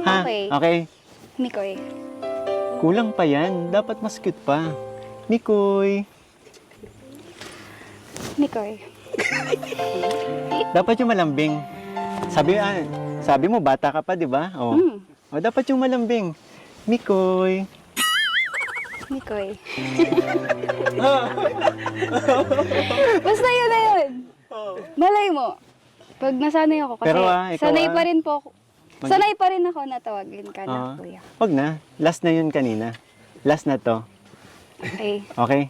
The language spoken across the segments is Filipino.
Ha? Okay. Okay. Mikoy. Kulang pa yan. Dapat mas cute pa. Mikoy. Mikoy. Dapat yung malambing. Sabi mo, bata ka pa, di ba? Oh. O, dapat yung malambing. Mikoy. Mikoy. Basta yun na yun. Malay mo. Pag nasanay ako, kasi Pero, ikaw, sanay pa rin po ako. Sanay pa rin ako na tawagin ka na, kuya. Wag na. Last na yun kanina. Last na to. Okay. Okay?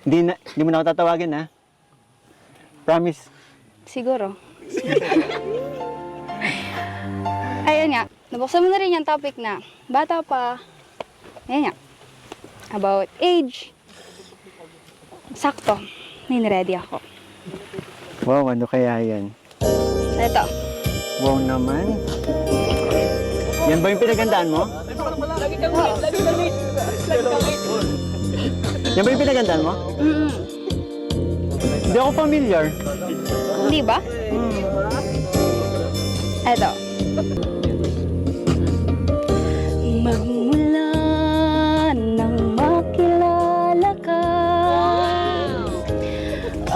Hindi mo na ako tatawagin, ha? Promise. Siguro. Ayun nga. Nabuksan mo na rin yung topic na bata pa. Ayun nga. About age. Sakto. May ready ako. Wow, ano kaya yan? Ito. Wow naman. Yan ba yung pinagandaan mo? Yan ba yung pinagandaan mo? Hindi ako familiar. Hindi ba? Ito. Magmula nang makilala ka,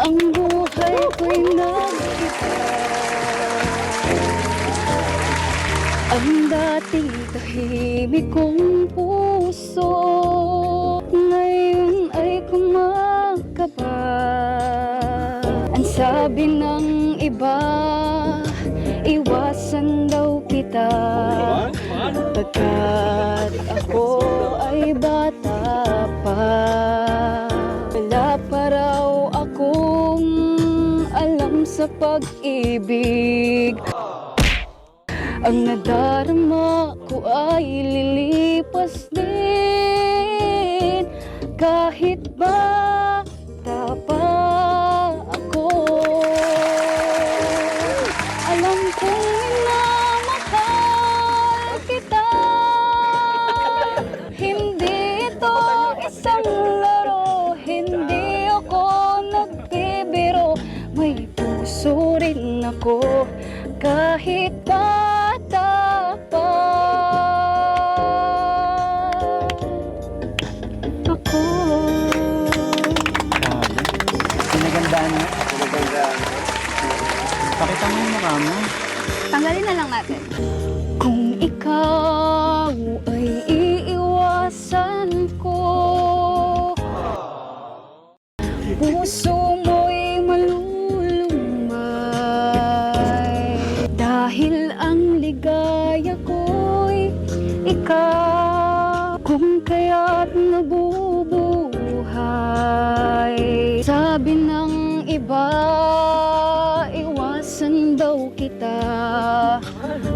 ang buhay ko'y nag-iba. Ang dating tahimik kong puso, ngayon ay kumakaba. Ang sabi ng iba, iwasan daw kita, pagkat ako ay bata pa. Wala pa raw akong alam sa pag-ibig. Ang nadarama ko ay lilipas din, kahit bata pa ako. Alam kong minamahal kita, hindi ito isang laro, hindi ako nagbibiro. May puso rin ako, kahit bata pa ako. Grabe. Pinagandaan mo. Pakita mo yung mukha mo. Tanggalin na lang natin. Kung ikaw ay iiwasan ko, puso mo'y malulumay, dahil ang ligaya ko'y ikaw. Kung kaya't nabubuhay, sabi ng iba, iwasan daw kita,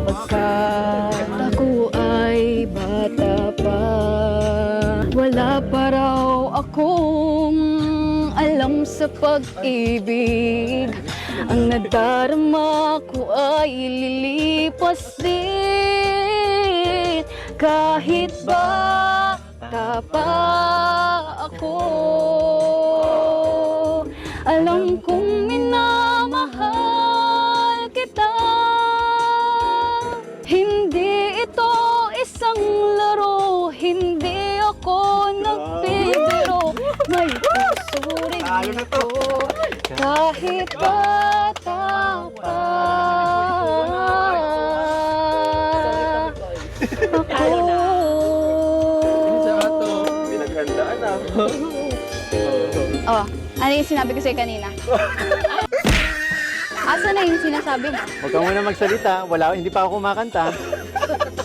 pagkat ako ay bata pa. Wala pa raw akong alam sa pag-ibig. Ang nadarama ko ay lilipas din, kahit bata pa ako. Alam kong minamahal kita, hindi ito isang laro, hindi ako nagbibiro. May puso rin ako, kahit bata pa ako. Pinagandaan ah. Oh, ano yung sinabi ko sa'yo kanina? Asa na yung sinasabi mo? Huwag ka muna magsalita. Hindi pa ako kumakanta.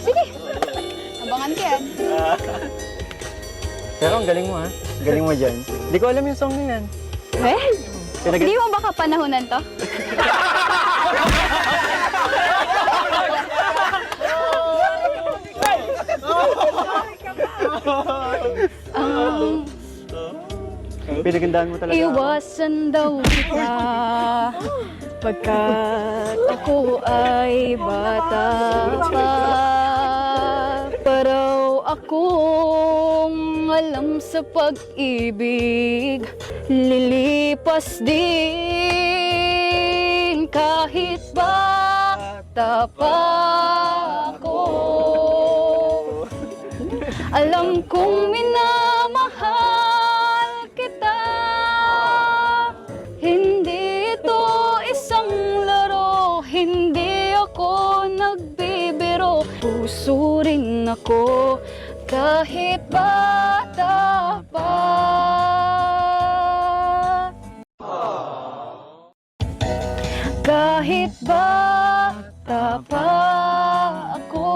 Sige, abangan ka yan. Pero ang galing mo, ha? Galing mo dyan. Hindi ko alam yung song na yan. Well, hindi mo baka panahonan to? Pinagandaan mo talaga. Iwasan daw kita, pagkat ako ay bata pa. Paraw akong alam sa pag-ibig, lilipas din, kahit bata pa ako. Alam kong minamahal kita. Hindi ito isang laro, hindi ako nagbibiro. Puso rin ako kahit bata pa. Kahit bata pa ako,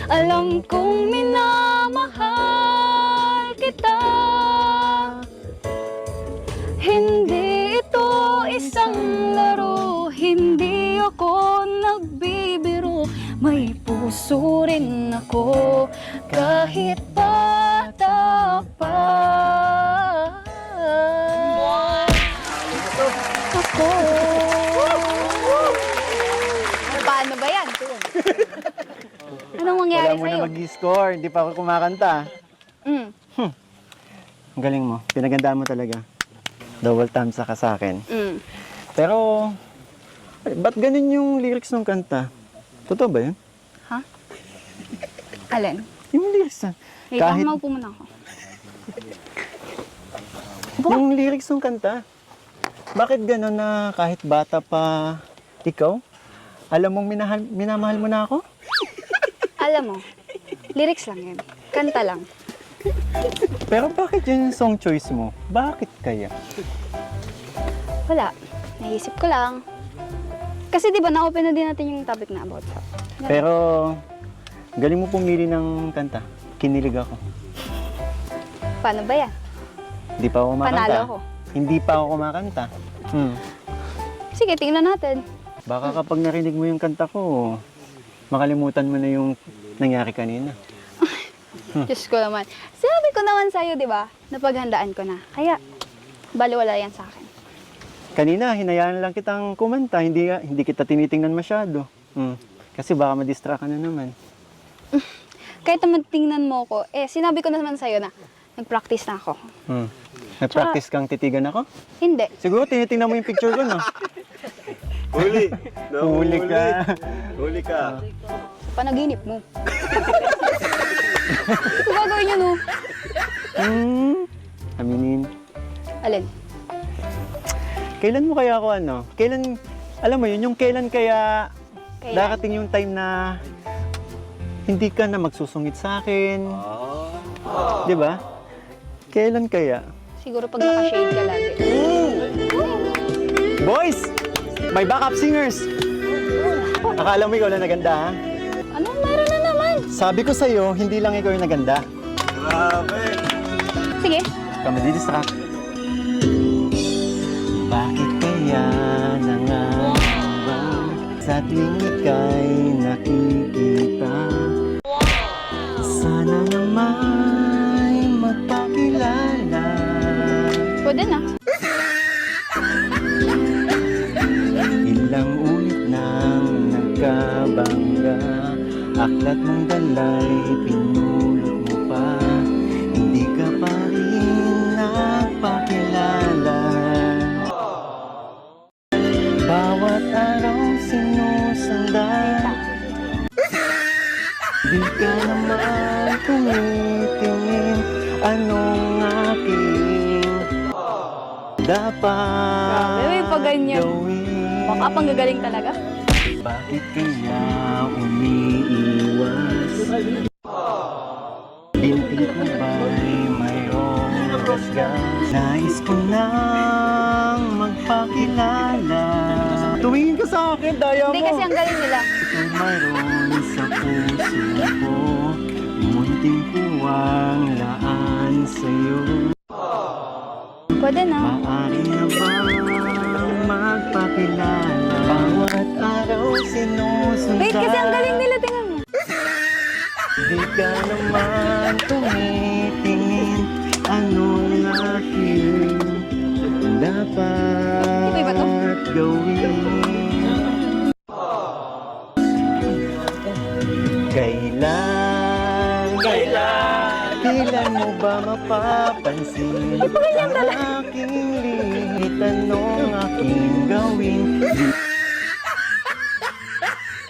alam kong minamahal kita. Hindi ito isang laro, hindi ako nagbibiro. May puso rin ako kahit bata pa. Ako. Paano ba yan? Anong mangyari Wala mo sa'yo? na mag-score. Hindi pa ako kumakanta. Mm. Ang galing mo. Pinagandaan mo talaga. Double thumbs ka sa akin. Mm. Pero, ba't ganun yung lyrics ng kanta? Totoo ba yun? Ha? Alin? Yung lyrics na. Wait, Kahit, maupo muna ako. yung lyrics ng kanta. Bakit ganun na kahit bata pa ikaw? Alam mong minamahal mo na ako? Alam mo, lyrics lang yun. Kanta lang. Pero bakit yun yung song choice mo? Bakit kaya? Wala. Naisip ko lang. Kasi di ba na-open na din natin yung topic na about sa. Pero, galing mo pumili ng kanta. Kinilig ako. Paano ba yan? Hindi pa ako kumakanta. Panalo ako. Hindi pa ako kumakanta. Sige, tingnan natin. Baka kapag narinig mo yung kanta ko, makalimutan mo na yung nangyari kanina. Diyos ko naman. Sinabi ko naman sa'yo, di ba? Napaghandaan ko na. Kaya, baliwala yan sa akin. Kanina, hinayaan lang kitang kumanta. Hindi kita tinitingnan masyado. Kasi baka ma-distract ka na naman. Kahit naman tingnan mo ko, sinabi ko naman sa'yo na nag-practice na ako. Nag-practice kang titigan ako? Hindi. Siguro tinitingnan mo yung picture ko, no? Huli! Huli ka. Huli ka! Panaginip mo. Ito gagawin niyo, no? Aminin. Alin? Kailan mo kaya ako alam mo yun, yung kailan kaya Kaya? darating yung time na hindi ka na magsusungit sa akin. Di ba? Kailan kaya? Siguro pag naka-shade ka lagi. Boys! May backup singers! Akala mo ikaw lang naganda, ha? Ano? Meron na naman. Sabi ko sa'yo, hindi lang ikaw yung naganda. Grabe! Sige. Ikaw madidistract. Bakit kaya nangangamba sa tuwing ika'y nakikita? Sana naman magpakilala. Pwede na. Ilang ulit nang nagkabangga, aklat mong dalay, pinulot mo pa. Hindi ka pa rin nagpakilala. Bawat araw sinusundan, di ka naman tumitingin. Anong aking dapat Grabe, may paganyan. gawin? Baka pang gagaling talaga. Bakit kaya umiiwas? Binti ko ba'y mayroong rasgas? Nais ko nang magpakilala. Tumingin ka sa akin, daya mo! Hindi kasi ang galing nila. Ikaw mayroon sa puso ko, munting puwang laan sa'yo. Pwede na. Maaari na bang magpakilala? Bawat araw sinusundan. Wait, kasi ang galing nila. Tingnan mo. Di ka naman tumitingin. Anong aking dapat Okay ba to? gawin? Kailan mo ba mapapansin ang aking lihitan ng aking gawin,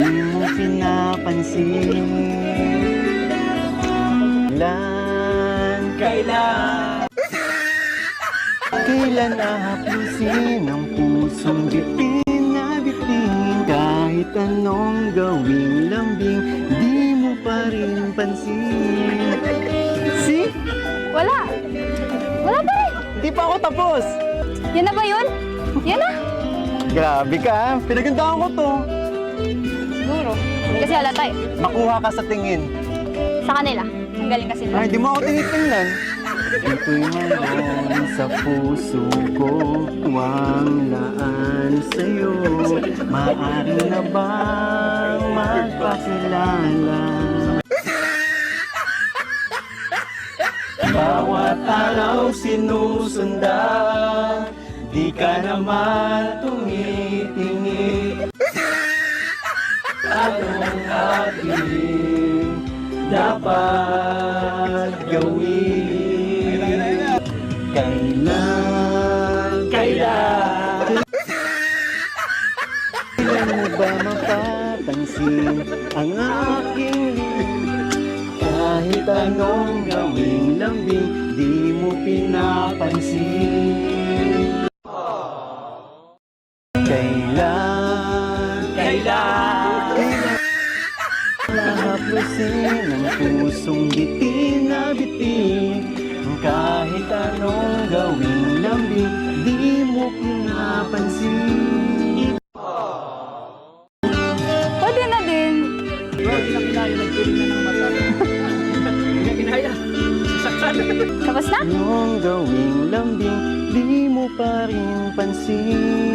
di mo pinapansin. Kailan ahaplusin ang pusong bitin na bitin? Kahit anong gawing lambing, di mo pa rin pansin. See? Wala. Wala pa rin. Di pa ako tapos. Yan na ba yun? Yan na. Grabe ka, pinagandaan ko to. Siguro. Kasi halata eh. Makuha ka sa tingin. Sa kanila. Ang galing kasi. Ay, di mo ako tinitingnan. Ito'y mayroon sa puso ko, huwag laan sa'yo. Maaari na bang magpakilala? Bawat araw sinusundan, di ka naman tumitingin. Anong ating dapat gawin? Kailan mo ba mapapansin ang aking kahit anong gawing lambing, di mo pinapansin. Kailan mahaplusin ang pusong bitin na bitin? Kahit anong gawing lambing, di mo pinapansin. Pwede na din. Tapos na? Anong gawing lambing, di mo pa rin pansin.